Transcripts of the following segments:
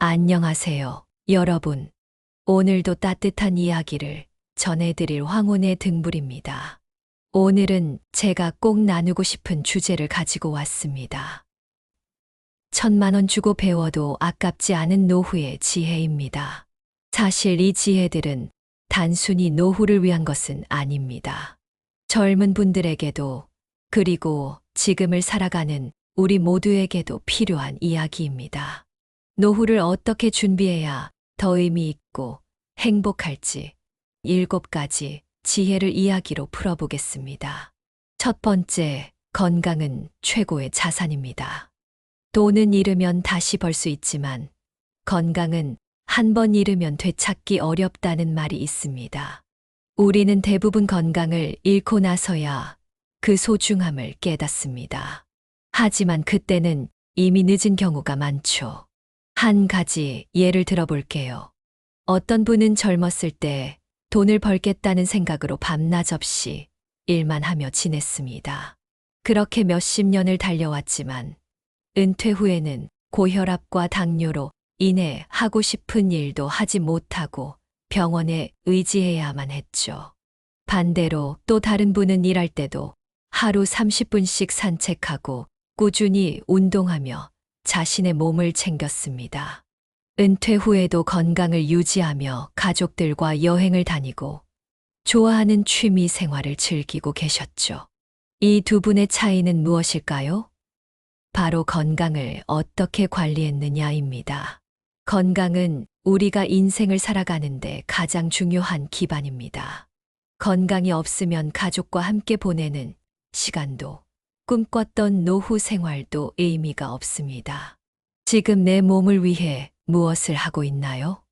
안녕하세요, 여러분. 오늘도 따뜻한 이야기를 전해드릴 황혼의 등불입니다. 오늘은 제가 꼭 나누고 싶은 주제를 가지고 왔습니다. 1,000만 원 주고 배워도 아깝지 않은 노후의 지혜입니다. 사실 이 지혜들은 단순히 노후를 위한 것은 아닙니다. 젊은 분들에게도, 그리고 지금을 살아가는 우리 모두에게도 필요한 이야기입니다. 노후를 어떻게 준비해야 더 의미 있고 행복할지 7가지 지혜를 이야기로 풀어보겠습니다. 첫 번째, 건강은 최고의 자산입니다. 돈은 잃으면 다시 벌 수 있지만 건강은 한 번 잃으면 되찾기 어렵다는 말이 있습니다. 우리는 대부분 건강을 잃고 나서야 그 소중함을 깨닫습니다. 하지만 그때는 이미 늦은 경우가 많죠. 한 가지 예를 들어볼게요. 어떤 분은 젊었을 때 돈을 벌겠다는 생각으로 밤낮 없이 일만 하며 지냈습니다. 그렇게 몇십 년을 달려왔지만 은퇴 후에는 고혈압과 당뇨로 인해 하고 싶은 일도 하지 못하고 병원에 의지해야만 했죠. 반대로 또 다른 분은 일할 때도 하루 30분씩 산책하고 꾸준히 운동하며 자신의 몸을 챙겼습니다. 은퇴 후에도 건강을 유지하며 가족들과 여행을 다니고 좋아하는 취미 생활을 즐기고 계셨죠. 이 두 분의 차이는 무엇일까요? 바로 건강을 어떻게 관리했느냐입니다. 건강은 우리가 인생을 살아가는데 가장 중요한 기반입니다. 건강이 없으면 가족과 함께 보내는 시간도 꿈꿨던 노후 생활도 의미가 없습니다. 지금 내 몸을 위해 무엇을 하고 있나요?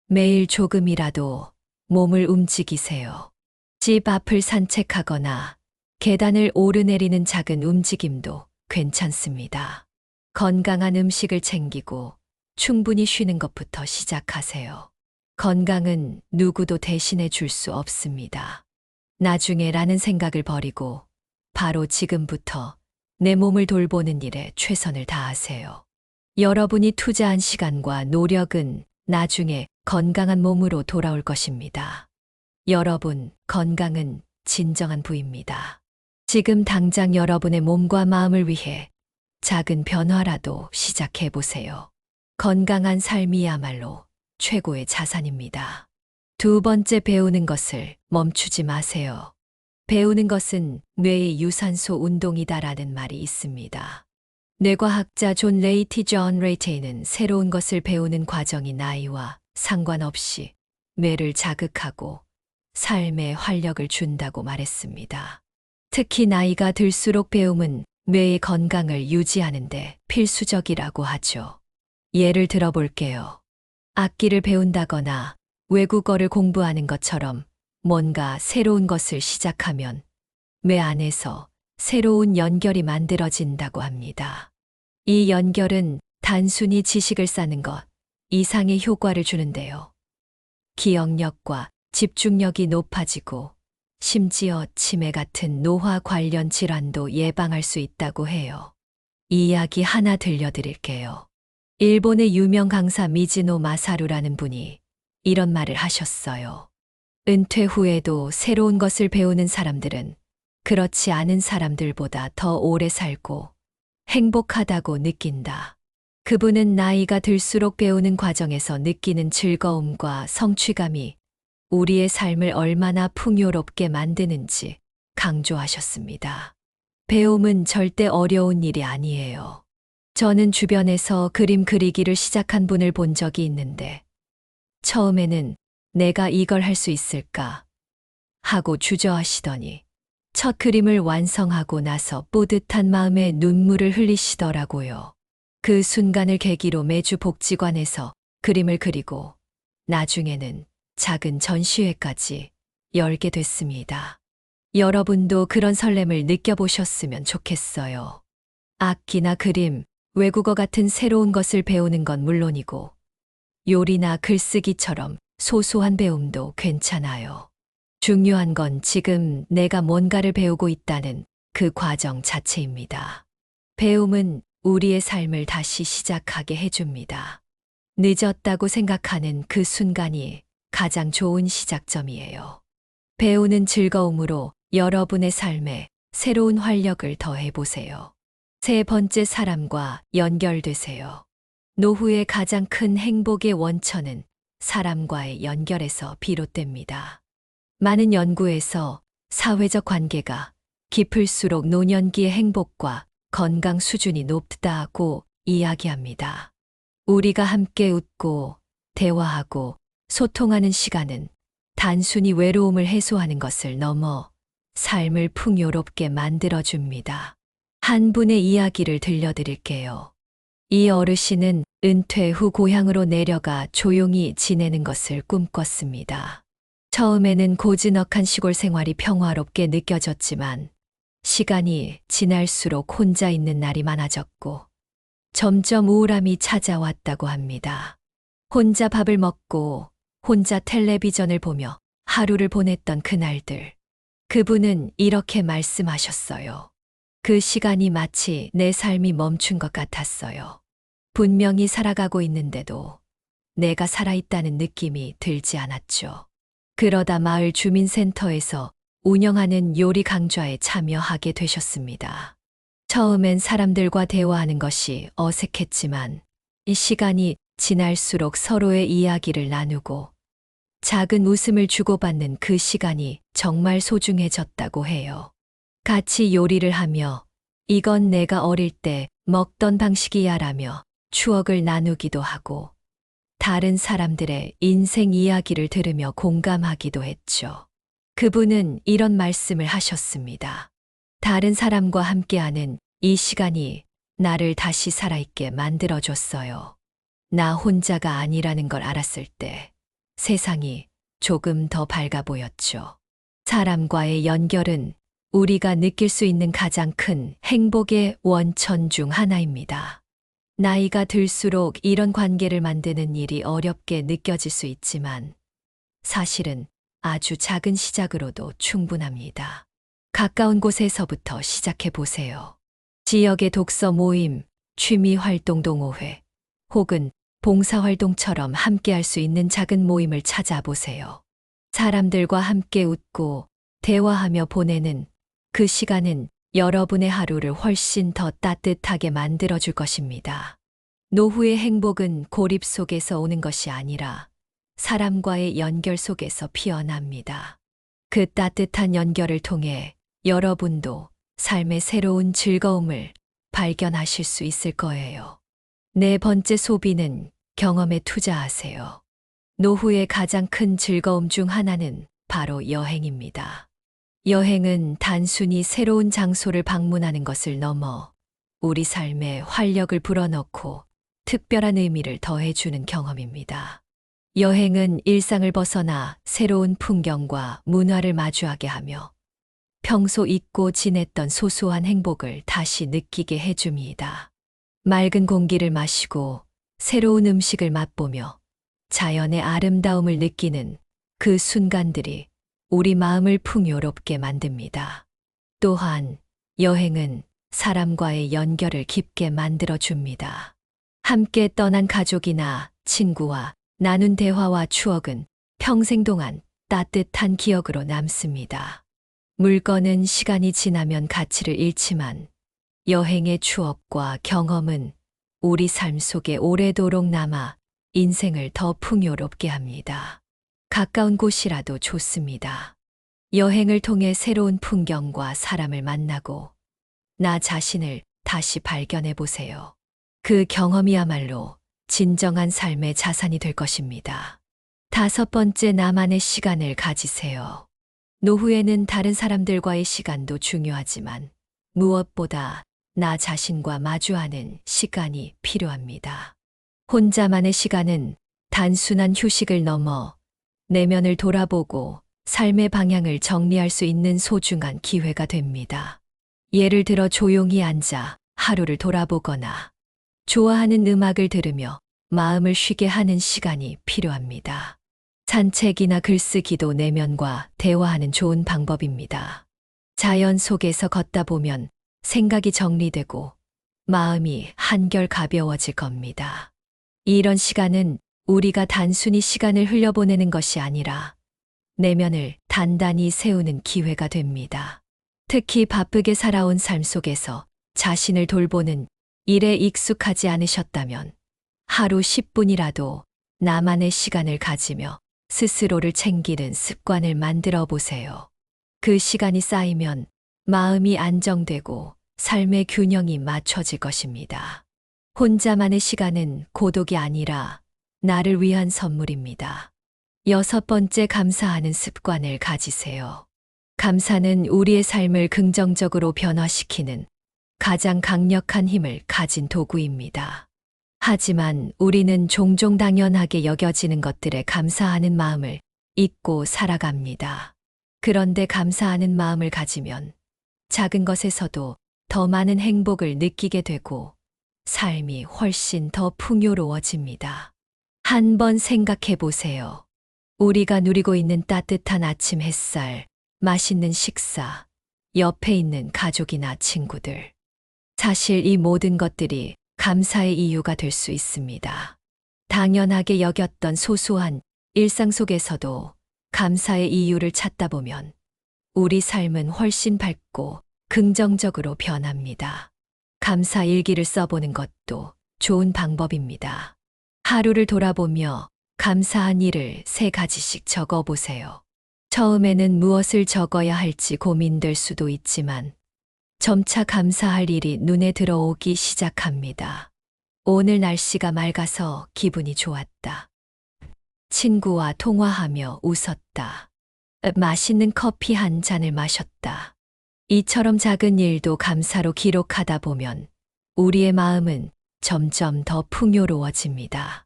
매일 조금이라도 몸을 움직이세요. 집 앞을 산책하거나 계단을 오르내리는 작은 움직임도 괜찮습니다. 건강한 음식을 챙기고 충분히 쉬는 것부터 시작하세요. 건강은 누구도 대신해 줄 수 없습니다. 나중에라는 생각을 버리고 바로 지금부터 내 몸을 돌보는 일에 최선을 다하세요. 여러분이 투자한 시간과 노력은 나중에 건강한 몸으로 돌아올 것입니다. 여러분, 건강은 진정한 부입니다. 지금 당장 여러분의 몸과 마음을 위해 작은 변화라도 시작해 보세요. 건강한 삶이야말로 최고의 자산입니다. 두 번째, 배우는 것을 멈추지 마세요. 배우는 것은 뇌의 유산소 운동이다라는 말이 있습니다. 뇌과학자 존 레이티 존 레이테이는 새로운 것을 배우는 과정이 나이와 상관없이 뇌를 자극하고 삶에 활력을 준다고 말했습니다. 특히 나이가 들수록 배움은 뇌의 건강을 유지하는 데 필수적이라고 하죠. 예를 들어 볼게요. 악기를 배운다거나 외국어를 공부하는 것처럼 뭔가 새로운 것을 시작하면 뇌 안에서 새로운 연결이 만들어진다고 합니다. 이 연결은 단순히 지식을 쌓는 것 이상의 효과를 주는데요. 기억력과 집중력이 높아지고 심지어 치매 같은 노화 관련 질환도 예방할 수 있다고 해요. 이 이야기 하나 들려드릴게요. 일본의 유명 강사 미즈노 마사루라는 분이 이런 말을 하셨어요. 은퇴 후에도 새로운 것을 배우는 사람들은 그렇지 않은 사람들보다 더 오래 살고 행복하다고 느낀다. 그분은 나이가 들수록 배우는 과정에서 느끼는 즐거움과 성취감이 우리의 삶을 얼마나 풍요롭게 만드는지 강조하셨습니다. 배움은 절대 어려운 일이 아니에요. 저는 주변에서 그림 그리기를 시작한 분을 본 적이 있는데 처음에는 내가 이걸 할 수 있을까 하고 주저하시더니 첫 그림을 완성하고 나서 뿌듯한 마음에 눈물을 흘리시더라고요. 그 순간을 계기로 매주 복지관에서 그림을 그리고 나중에는 작은 전시회까지 열게 됐습니다. 여러분도 그런 설렘을 느껴보셨으면 좋겠어요. 악기나 그림, 외국어 같은 새로운 것을 배우는 건 물론이고 요리나 글쓰기처럼 소소한 배움도 괜찮아요. 중요한 건 지금 내가 뭔가를 배우고 있다는 그 과정 자체입니다. 배움은 우리의 삶을 다시 시작하게 해줍니다. 늦었다고 생각하는 그 순간이 가장 좋은 시작점이에요. 배우는 즐거움으로 여러분의 삶에 새로운 활력을 더해보세요. 세 번째, 사람과 연결되세요. 노후의 가장 큰 행복의 원천은 사람과의 연결에서 비롯됩니다. 많은 연구에서 사회적 관계가 깊을수록 노년기의 행복과 건강 수준이 높다고 이야기합니다. 우리가 함께 웃고 대화하고 소통하는 시간은 단순히 외로움을 해소하는 것을 넘어 삶을 풍요롭게 만들어줍니다. 한 분의 이야기를 들려드릴게요. 이 어르신은 은퇴 후 고향으로 내려가 조용히 지내는 것을 꿈꿨습니다. 처음에는 고즈넉한 시골 생활이 평화롭게 느껴졌지만 시간이 지날수록 혼자 있는 날이 많아졌고 점점 우울함이 찾아왔다고 합니다. 혼자 밥을 먹고 혼자 텔레비전을 보며 하루를 보냈던 그날들. 그분은 이렇게 말씀하셨어요. 그 시간이 마치 내 삶이 멈춘 것 같았어요. 분명히 살아가고 있는데도 내가 살아있다는 느낌이 들지 않았죠. 그러다 마을 주민센터에서 운영하는 요리 강좌에 참여하게 되셨습니다. 처음엔 사람들과 대화하는 것이 어색했지만 이 시간이 지날수록 서로의 이야기를 나누고 작은 웃음을 주고받는 그 시간이 정말 소중해졌다고 해요. 같이 요리를 하며 이건 내가 어릴 때 먹던 방식이야 라며 추억을 나누기도 하고 다른 사람들의 인생 이야기를 들으며 공감하기도 했죠. 그분은 이런 말씀을 하셨습니다. 다른 사람과 함께하는 이 시간이 나를 다시 살아있게 만들어줬어요. 나 혼자가 아니라는 걸 알았을 때 세상이 조금 더 밝아 보였죠. 사람과의 연결은 우리가 느낄 수 있는 가장 큰 행복의 원천 중 하나입니다. 나이가 들수록 이런 관계를 만드는 일이 어렵게 느껴질 수 있지만 사실은 아주 작은 시작으로도 충분합니다. 가까운 곳에서부터 시작해 보세요. 지역의 독서 모임, 취미 활동 동호회, 혹은 봉사활동처럼 함께할 수 있는 작은 모임을 찾아보세요. 사람들과 함께 웃고 대화하며 보내는 그 시간은 여러분의 하루를 훨씬 더 따뜻하게 만들어줄 것입니다. 노후의 행복은 고립 속에서 오는 것이 아니라 사람과의 연결 속에서 피어납니다. 그 따뜻한 연결을 통해 여러분도 삶의 새로운 즐거움을 발견하실 수 있을 거예요. 네 번째, 소비는 경험에 투자하세요. 노후의 가장 큰 즐거움 중 하나는 바로 여행입니다. 여행은 단순히 새로운 장소를 방문하는 것을 넘어 우리 삶에 활력을 불어넣고 특별한 의미를 더해주는 경험입니다. 여행은 일상을 벗어나 새로운 풍경과 문화를 마주하게 하며 평소 잊고 지냈던 소소한 행복을 다시 느끼게 해줍니다. 맑은 공기를 마시고 새로운 음식을 맛보며 자연의 아름다움을 느끼는 그 순간들이 우리 마음을 풍요롭게 만듭니다. 또한 여행은 사람과의 연결을 깊게 만들어줍니다. 함께 떠난 가족이나 친구와 나눈 대화와 추억은 평생 동안 따뜻한 기억으로 남습니다. 물건은 시간이 지나면 가치를 잃지만 여행의 추억과 경험은 우리 삶 속에 오래도록 남아 인생을 더 풍요롭게 합니다. 가까운 곳이라도 좋습니다. 여행을 통해 새로운 풍경과 사람을 만나고 나 자신을 다시 발견해 보세요. 그 경험이야말로 진정한 삶의 자산이 될 것입니다. 다섯 번째, 나만의 시간을 가지세요. 노후에는 다른 사람들과의 시간도 중요하지만 무엇보다 나 자신과 마주하는 시간이 필요합니다. 혼자만의 시간은 단순한 휴식을 넘어 내면을 돌아보고 삶의 방향을 정리할 수 있는 소중한 기회가 됩니다. 예를 들어 조용히 앉아 하루를 돌아보거나 좋아하는 음악을 들으며 마음을 쉬게 하는 시간이 필요합니다. 산책이나 글쓰기도 내면과 대화하는 좋은 방법입니다. 자연 속에서 걷다 보면 생각이 정리되고 마음이 한결 가벼워질 겁니다. 이런 시간은 우리가 단순히 시간을 흘려보내는 것이 아니라 내면을 단단히 세우는 기회가 됩니다. 특히 바쁘게 살아온 삶 속에서 자신을 돌보는 일에 익숙하지 않으셨다면 하루 10분이라도 나만의 시간을 가지며 스스로를 챙기는 습관을 만들어 보세요. 그 시간이 쌓이면 마음이 안정되고 삶의 균형이 맞춰질 것입니다. 혼자만의 시간은 고독이 아니라 나를 위한 선물입니다. 6번째, 감사하는 습관을 가지세요. 감사는 우리의 삶을 긍정적으로 변화시키는 가장 강력한 힘을 가진 도구입니다. 하지만 우리는 종종 당연하게 여겨지는 것들에 감사하는 마음을 잊고 살아갑니다. 그런데 감사하는 마음을 가지면 작은 것에서도 더 많은 행복을 느끼게 되고 삶이 훨씬 더 풍요로워집니다. 한번 생각해 보세요. 우리가 누리고 있는 따뜻한 아침 햇살, 맛있는 식사, 옆에 있는 가족이나 친구들. 사실 이 모든 것들이 감사의 이유가 될 수 있습니다. 당연하게 여겼던 소소한 일상 속에서도 감사의 이유를 찾다 보면 우리 삶은 훨씬 밝고 긍정적으로 변합니다. 감사 일기를 써보는 것도 좋은 방법입니다. 하루를 돌아보며 감사한 일을 3가지씩 적어보세요. 처음에는 무엇을 적어야 할지 고민될 수도 있지만 점차 감사할 일이 눈에 들어오기 시작합니다. 오늘 날씨가 맑아서 기분이 좋았다. 친구와 통화하며 웃었다. 맛있는 커피 한 잔을 마셨다. 이처럼 작은 일도 감사로 기록하다 보면 우리의 마음은 점점 더 풍요로워집니다.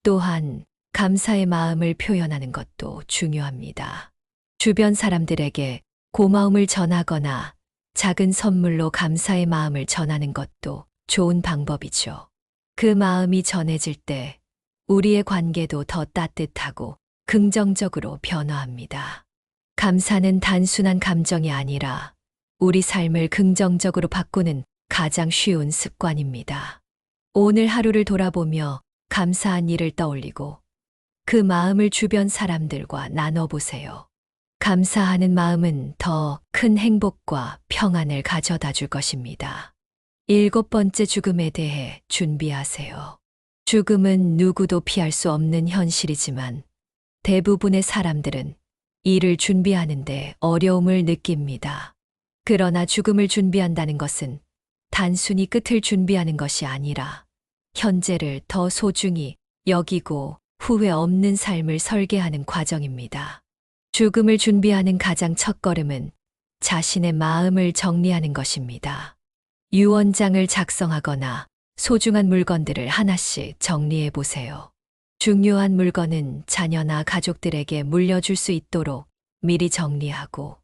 또한 감사의 마음을 표현하는 것도 중요합니다. 주변 사람들에게 고마움을 전하거나 작은 선물로 감사의 마음을 전하는 것도 좋은 방법이죠. 그 마음이 전해질 때 우리의 관계도 더 따뜻하고 긍정적으로 변화합니다. 감사는 단순한 감정이 아니라 우리 삶을 긍정적으로 바꾸는 가장 쉬운 습관입니다. 오늘 하루를 돌아보며 감사한 일을 떠올리고 그 마음을 주변 사람들과 나눠보세요. 감사하는 마음은 더 큰 행복과 평안을 가져다 줄 것입니다. 7번째, 죽음에 대해 준비하세요. 죽음은 누구도 피할 수 없는 현실이지만 대부분의 사람들은 이를 준비하는데 어려움을 느낍니다. 그러나 죽음을 준비한다는 것은 단순히 끝을 준비하는 것이 아니라 현재를 더 소중히 여기고 후회 없는 삶을 설계하는 과정입니다. 죽음을 준비하는 가장 첫걸음은 자신의 마음을 정리하는 것입니다. 유언장을 작성하거나 소중한 물건들을 하나씩 정리해 보세요. 중요한 물건은 자녀나 가족들에게 물려줄 수 있도록 미리 정리하고,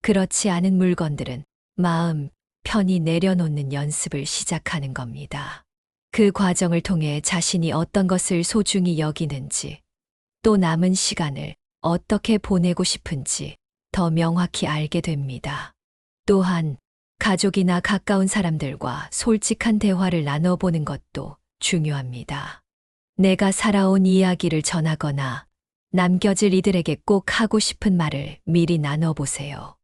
그렇지 않은 물건들은 마음 편히 내려놓는 연습을 시작하는 겁니다. 그 과정을 통해 자신이 어떤 것을 소중히 여기는지, 또 남은 시간을 어떻게 보내고 싶은지 더 명확히 알게 됩니다. 또한 가족이나 가까운 사람들과 솔직한 대화를 나눠보는 것도 중요합니다. 내가 살아온 이야기를 전하거나 남겨질 이들에게 꼭 하고 싶은 말을 미리 나눠보세요.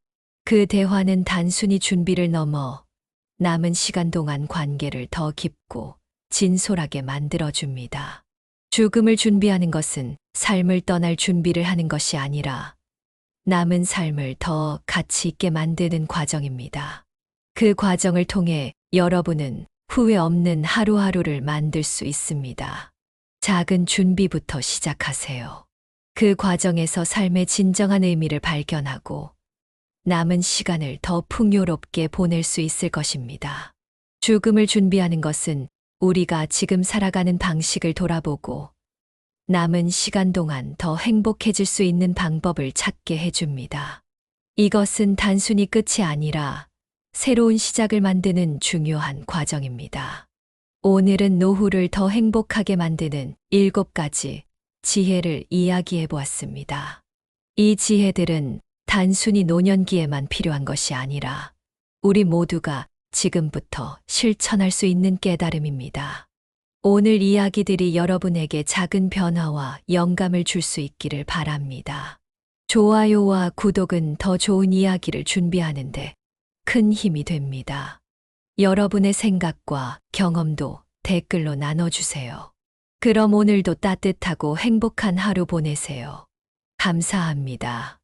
그 대화는 단순히 준비를 넘어 남은 시간 동안 관계를 더 깊고 진솔하게 만들어줍니다. 죽음을 준비하는 것은 삶을 떠날 준비를 하는 것이 아니라 남은 삶을 더 가치 있게 만드는 과정입니다. 그 과정을 통해 여러분은 후회 없는 하루하루를 만들 수 있습니다. 작은 준비부터 시작하세요. 그 과정에서 삶의 진정한 의미를 발견하고 남은 시간을 더 풍요롭게 보낼 수 있을 것입니다. 죽음을 준비하는 것은 우리가 지금 살아가는 방식을 돌아보고 남은 시간 동안 더 행복해질 수 있는 방법을 찾게 해줍니다. 이것은 단순히 끝이 아니라 새로운 시작을 만드는 중요한 과정입니다. 오늘은 노후를 더 행복하게 만드는 7가지 지혜를 이야기해 보았습니다. 이 지혜들은 단순히 노년기에만 필요한 것이 아니라 우리 모두가 지금부터 실천할 수 있는 깨달음입니다. 오늘 이야기들이 여러분에게 작은 변화와 영감을 줄 수 있기를 바랍니다. 좋아요와 구독은 더 좋은 이야기를 준비하는데 큰 힘이 됩니다. 여러분의 생각과 경험도 댓글로 나눠주세요. 그럼 오늘도 따뜻하고 행복한 하루 보내세요. 감사합니다.